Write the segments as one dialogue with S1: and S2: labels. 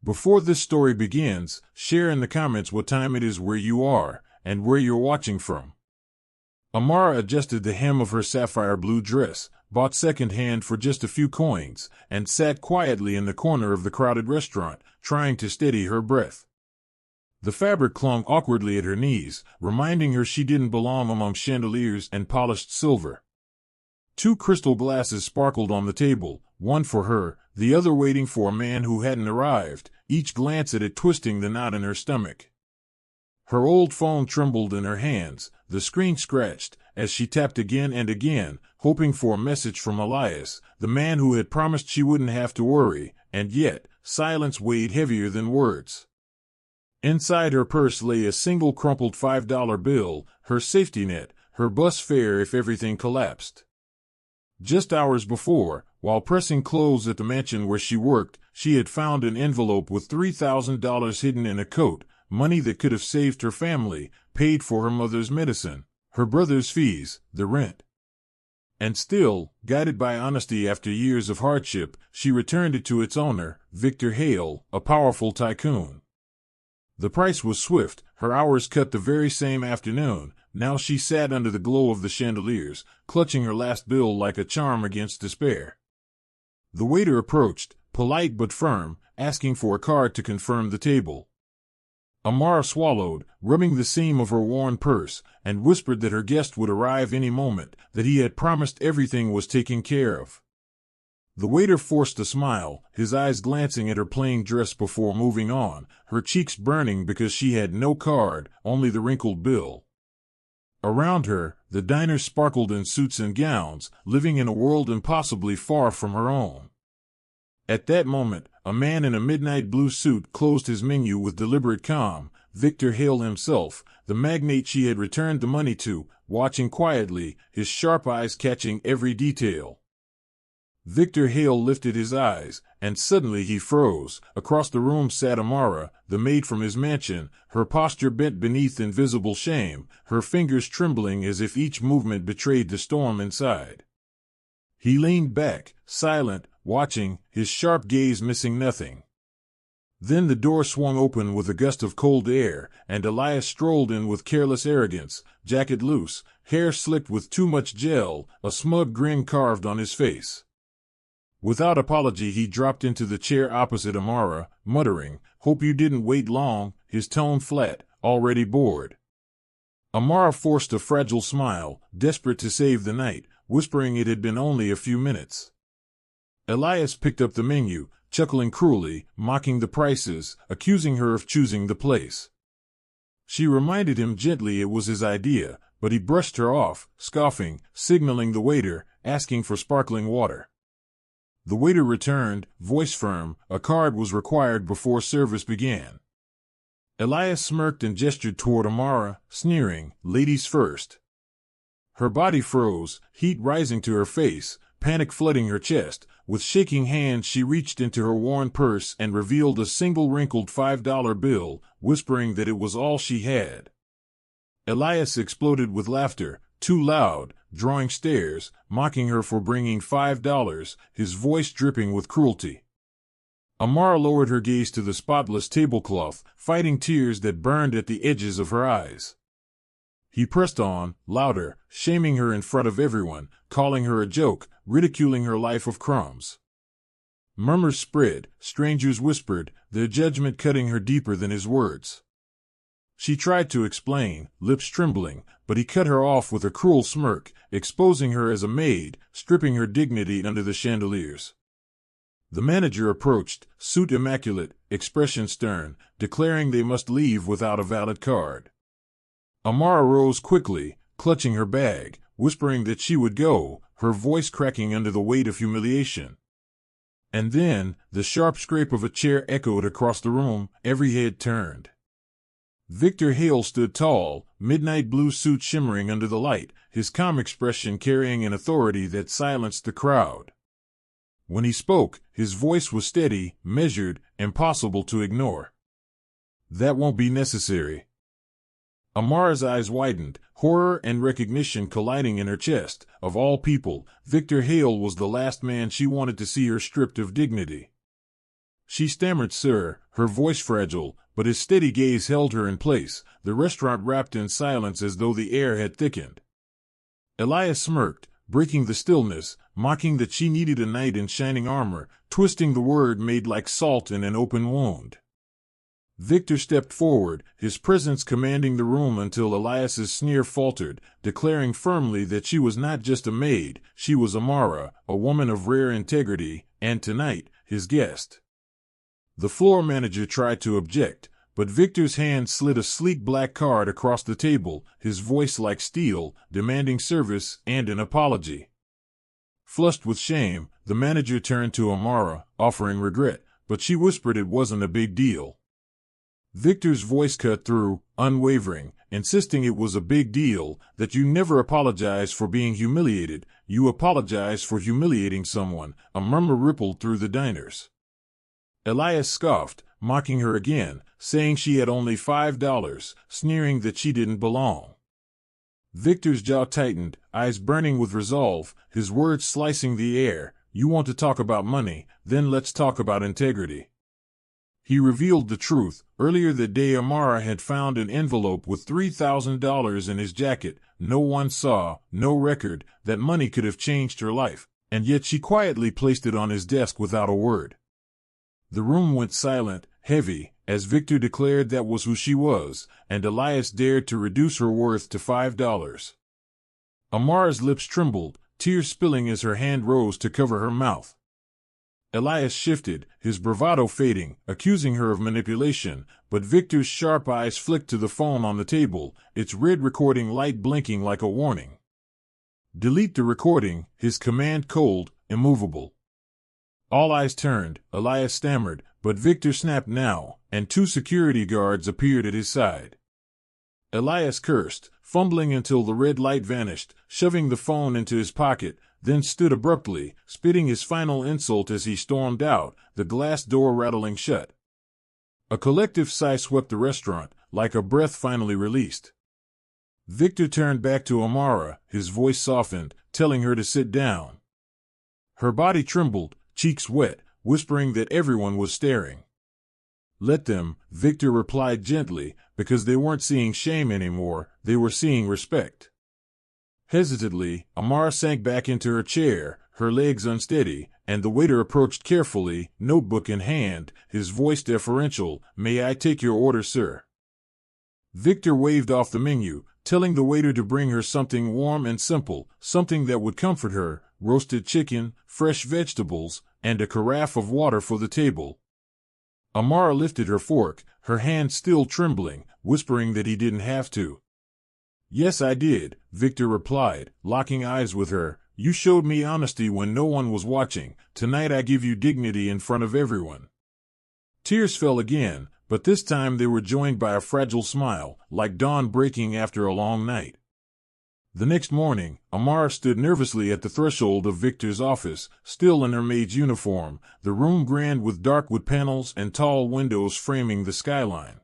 S1: Before this story begins, share in the comments what time it is where you are and where you're watching from. Amara adjusted the hem of her sapphire blue dress, bought second-hand for just a few coins, and sat quietly in the corner of the crowded restaurant, trying to steady her breath. The fabric clung awkwardly at her knees, reminding her she didn't belong among chandeliers and polished silver. Two crystal glasses sparkled on the table, one for her, the other waiting for a man who hadn't arrived, each glance at it twisting the knot in her stomach. Her old phone trembled in her hands, the screen scratched, as she tapped again and again, hoping for a message from Elias, the man who had promised she wouldn't have to worry, and yet, silence weighed heavier than words. Inside her purse lay a single crumpled $5 bill, her safety net, her bus fare if everything collapsed. Just hours before, while pressing clothes at the mansion where she worked, she had found an envelope with $3,000 hidden in a coat, money that could have saved her family, paid for her mother's medicine, her brother's fees, the rent. And still, guided by honesty after years of hardship, she returned it to its owner, Victor Hale, a powerful tycoon. The price was swift, her hours cut the very same afternoon. Now she sat under the glow of the chandeliers, clutching her last bill like a charm against despair. The waiter approached, polite but firm, asking for a card to confirm the table. Amara swallowed, rubbing the seam of her worn purse, and whispered that her guest would arrive any moment, that he had promised everything was taken care of. The waiter forced a smile, his eyes glancing at her plain dress before moving on, her cheeks burning because she had no card, only the wrinkled bill. Around her, the diners sparkled in suits and gowns, living in a world impossibly far from her own. At that moment, a man in a midnight blue suit closed his menu with deliberate calm, Victor Hale himself, the magnate she had returned the money to, watching quietly, his sharp eyes catching every detail. Victor Hale lifted his eyes, and suddenly he froze. Across the room sat Amara, the maid from his mansion, her posture bent beneath invisible shame, her fingers trembling as if each movement betrayed the storm inside. He leaned back, silent, watching, his sharp gaze missing nothing. Then the door swung open with a gust of cold air, and Elias strolled in with careless arrogance, jacket loose, hair slicked with too much gel, a smug grin carved on his face. Without apology he dropped into the chair opposite Amara, muttering, "Hope you didn't wait long," his tone flat, already bored. Amara forced a fragile smile, desperate to save the night, whispering it had been only a few minutes. Elias picked up the menu, chuckling cruelly, mocking the prices, accusing her of choosing the place. She reminded him gently it was his idea, but he brushed her off, scoffing, signaling the waiter, asking for sparkling water. The waiter returned, voice firm, a card was required before service began. Elias smirked and gestured toward Amara, sneering, "Ladies first." Her body froze, heat rising to her face, panic flooding her chest. With shaking hands she reached into her worn purse and revealed a single wrinkled $5 bill, whispering that it was all she had. Elias exploded with laughter, too loud, drawing stares, mocking her for bringing $5, his voice dripping with cruelty. Amara lowered her gaze to the spotless tablecloth, fighting tears that burned at the edges of her eyes. He pressed on, louder, shaming her in front of everyone, calling her a joke, ridiculing her life of crumbs. Murmurs spread, strangers whispered, their judgment cutting her deeper than his words. She tried to explain, lips trembling, but he cut her off with a cruel smirk, exposing her as a maid, stripping her dignity under the chandeliers. The manager approached, suit immaculate, expression stern, declaring they must leave without a valid card. Amara rose quickly, clutching her bag, whispering that she would go, her voice cracking under the weight of humiliation. And then, the sharp scrape of a chair echoed across the room, every head turned. Victor Hale stood tall, midnight blue suit shimmering under the light, his calm expression carrying an authority that silenced the crowd. When he spoke, his voice was steady, measured, impossible to ignore. "That won't be necessary." Amara's eyes widened, horror and recognition colliding in her chest. Of all people, Victor Hale was the last man she wanted to see her stripped of dignity. She stammered, "Sir," her voice fragile, but his steady gaze held her in place, the restaurant wrapped in silence as though the air had thickened. Elias smirked, breaking the stillness, mocking that she needed a knight in shining armor, twisting the word "maid" like salt in an open wound. Victor stepped forward, his presence commanding the room until Elias's sneer faltered, declaring firmly that she was not just a maid, she was Amara, a woman of rare integrity, and tonight, his guest. The floor manager tried to object, but Victor's hand slid a sleek black card across the table, his voice like steel, demanding service and an apology. Flushed with shame, the manager turned to Amara, offering regret, but she whispered it wasn't a big deal. Victor's voice cut through, unwavering, insisting it was a big deal, that you never apologize for being humiliated, you apologize for humiliating someone. A murmur rippled through the diners. Elias scoffed, mocking her again, saying she had only $5, sneering that she didn't belong. Victor's jaw tightened, eyes burning with resolve, his words slicing the air. "You want to talk about money, then let's talk about integrity." He revealed the truth. Earlier that day Amara had found an envelope with $3,000 in his jacket. No one saw, no record, that money could have changed her life, and yet she quietly placed it on his desk without a word. The room went silent, heavy, as Victor declared that was who she was, and Elias dared to reduce her worth to $5. Amara's lips trembled, tears spilling as her hand rose to cover her mouth. Elias shifted, his bravado fading, accusing her of manipulation, but Victor's sharp eyes flicked to the phone on the table, its red recording light blinking like a warning. "Delete the recording," his command cold, immovable. All eyes turned, Elias stammered, but Victor snapped now, and 2 security guards appeared at his side. Elias cursed, fumbling until the red light vanished, shoving the phone into his pocket, then stood abruptly, spitting his final insult as he stormed out, the glass door rattling shut. A collective sigh swept the restaurant, like a breath finally released. Victor turned back to Amara, his voice softened, telling her to sit down. Her body trembled, cheeks wet, whispering that everyone was staring. "Let them," Victor replied gently, because they weren't seeing shame anymore, they were seeing respect. Hesitantly, Amara sank back into her chair, her legs unsteady, and the waiter approached carefully, notebook in hand, his voice deferential. "May I take your order, sir?" Victor waved off the menu, telling the waiter to bring her something warm and simple, something that would comfort her, roasted chicken, fresh vegetables, and a carafe of water for the table. Amara lifted her fork, her hand still trembling, whispering that he didn't have to. "Yes, I did," Victor replied, locking eyes with her. "You showed me honesty when no one was watching. Tonight I give you dignity in front of everyone." Tears fell again, but this time they were joined by a fragile smile, like dawn breaking after a long night. The next morning, Amara stood nervously at the threshold of Victor's office, still in her maid's uniform, the room grand with dark wood panels and tall windows framing the skyline.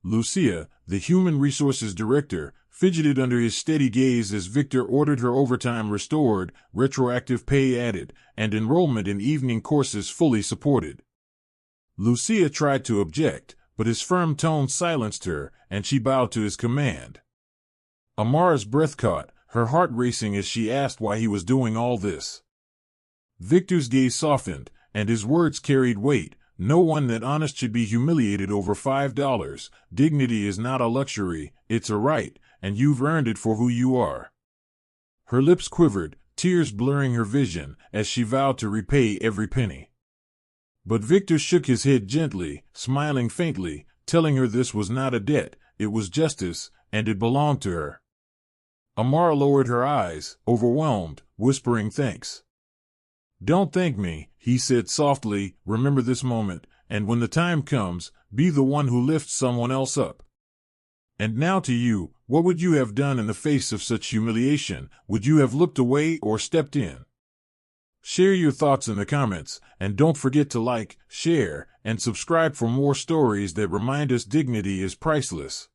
S1: Lucia, the human resources director, fidgeted under his steady gaze as Victor ordered her overtime restored, retroactive pay added, and enrollment in evening courses fully supported. Lucia tried to object, but his firm tone silenced her, and she bowed to his command. Amara's breath caught, her heart racing as she asked why he was doing all this. Victor's gaze softened, and his words carried weight. "No one that honest should be humiliated over $5. Dignity is not a luxury, it's a right, and you've earned it for who you are." Her lips quivered, tears blurring her vision, as she vowed to repay every penny. But Victor shook his head gently, smiling faintly, telling her this was not a debt, it was justice, and it belonged to her. Amara lowered her eyes, overwhelmed, whispering thanks. "Don't thank me," he said softly, "remember this moment, and when the time comes, be the one who lifts someone else up." And now to you, what would you have done in the face of such humiliation? Would you have looked away or stepped in? Share your thoughts in the comments, and don't forget to like, share, and subscribe for more stories that remind us dignity is priceless.